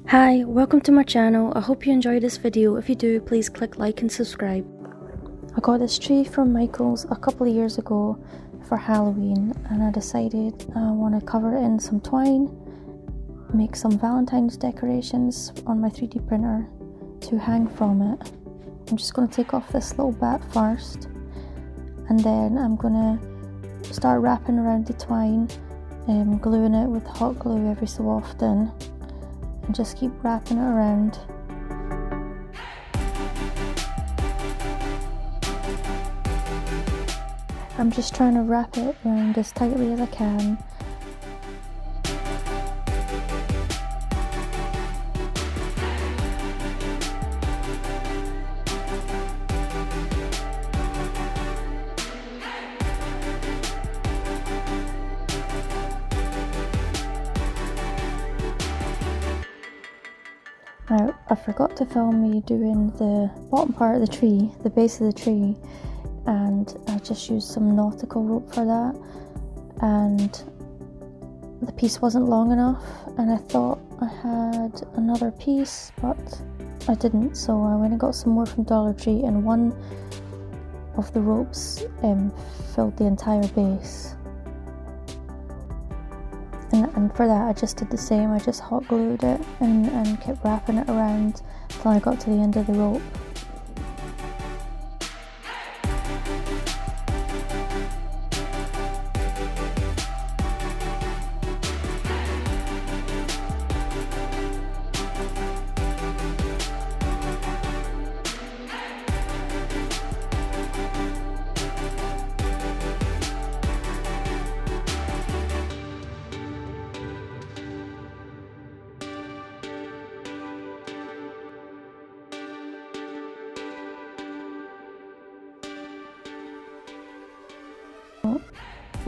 Hi, welcome to my channel. I hope you enjoyed this video. If you do, please click like and subscribe. I got this tree from Michael's a couple of years ago for Halloween, and I decided I want to cover it in some twine, make some Valentine's decorations on my 3D printer to hang from it. I'm just going to take off this little bit first, and then I'm going to start wrapping around the twine, gluing it with hot glue every so often, and just keep wrapping it around. I'm just trying to wrap it around as tightly as I can. Now, I forgot to film me doing the bottom part of the tree, the base of the tree, and I just used some nautical rope for that, and the piece wasn't long enough, and I thought I had another piece, but I didn't, so I went and got some more from Dollar Tree, and one of the ropes filled the entire base. And for that I just did the same. I just hot glued it and kept wrapping it around till I got to the end of the rope.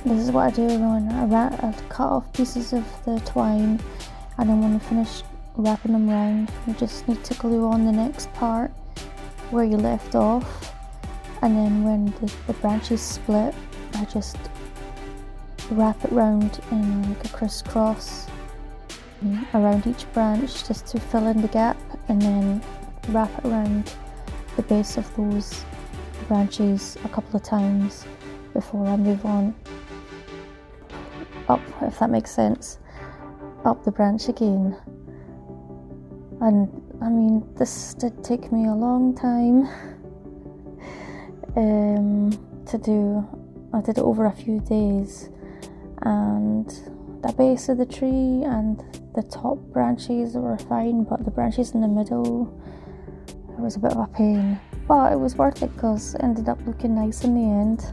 This is what I do when I cut off pieces of the twine, and then when I finish wrapping them around, you just need to glue on the next part where you left off, and then when the branches split, I just wrap it round in like a crisscross around each branch just to fill in the gap, and then wrap it around the base of those branches a couple of times before I move on up, if that makes sense, up the branch again. And I mean, this did take me a long time to do. I did it over a few days, and the base of the tree and the top branches were fine, but the branches in the middle, it was a bit of a pain, but it was worth it because it ended up looking nice in the end.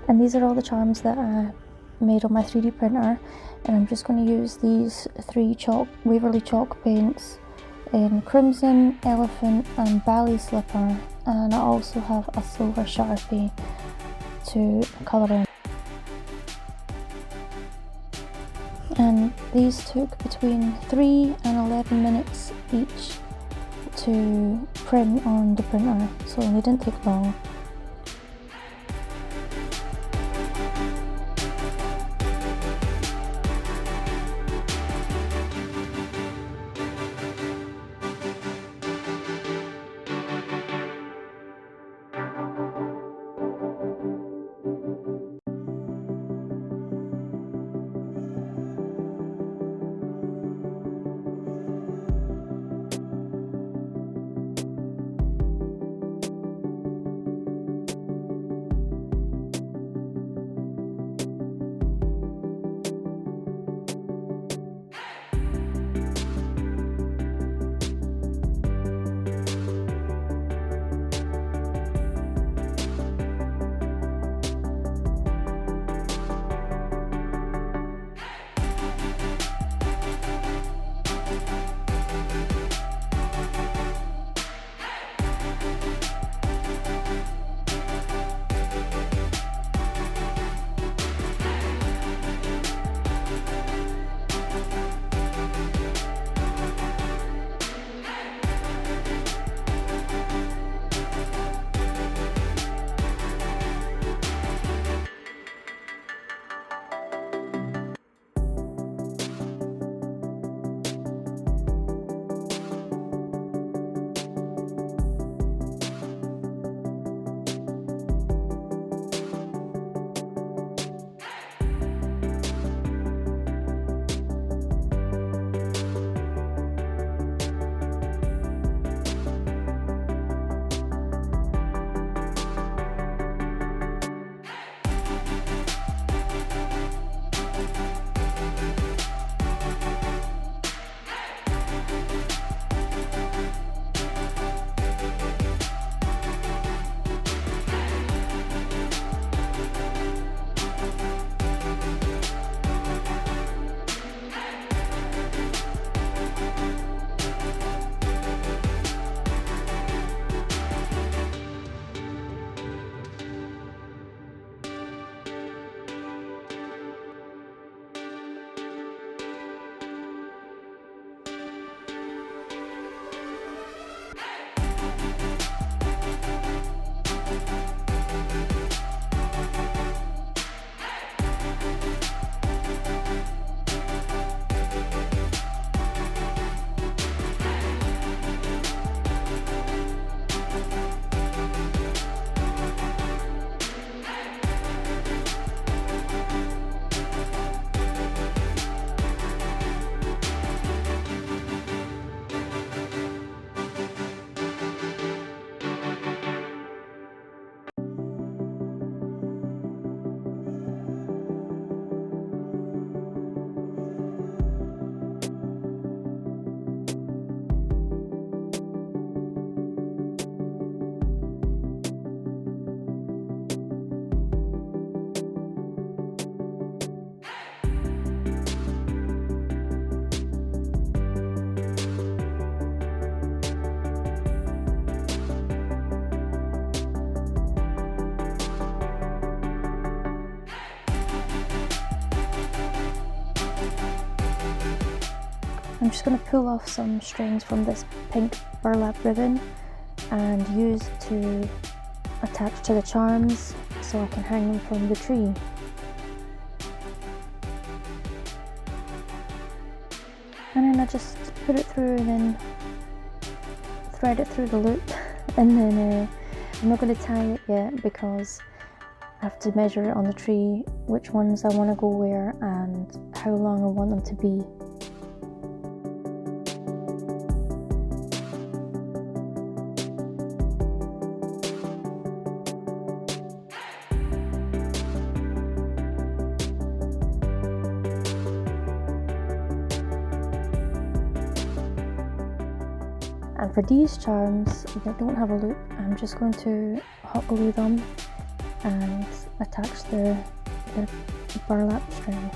And these are all the charms that I made on my 3D printer, and I'm just going to use these 3 Waverly chalk paints in Crimson, Elephant and Ballet Slipper, and I also have a silver Sharpie to colour in. These took between 3 and 11 minutes each to print on the printer, so they didn't take long. I'm just going to pull off some strings from this pink burlap ribbon and use to attach to the charms so I can hang them from the tree. And then I just put it through and then thread it through the loop, and then I'm not going to tie it yet because I have to measure it on the tree which ones I want to go where and how long I want them to be. And for these charms that don't have a loop, I'm just going to hot glue them and attach the burlap string.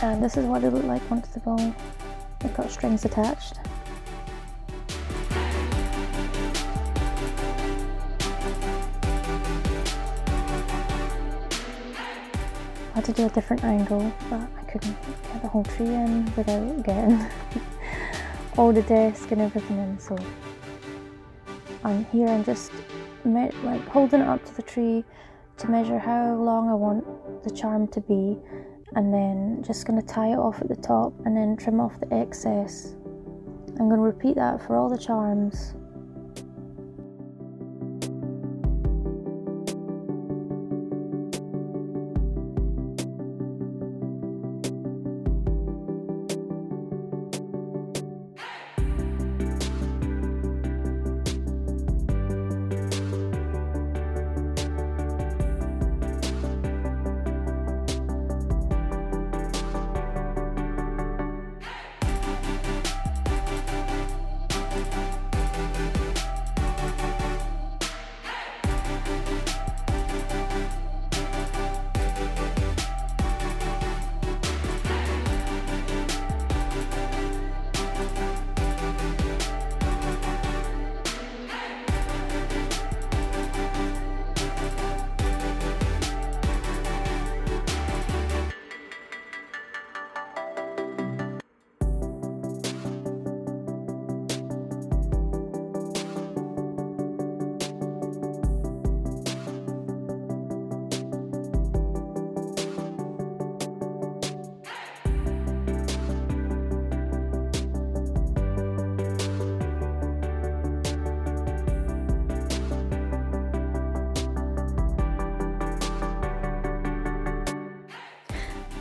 And this is what they look like once they've all got strings attached. I had to do a different angle, but I couldn't get the whole tree in without getting all the desk and everything in, so here I'm just like holding it up to the tree to measure how long I want the charm to be, and then just going to tie it off at the top and then trim off the excess. I'm going to repeat that for all the charms.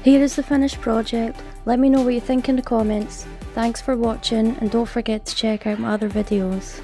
Here is the finished project. Let me know what you think in the comments. Thanks for watching, and don't forget to check out my other videos.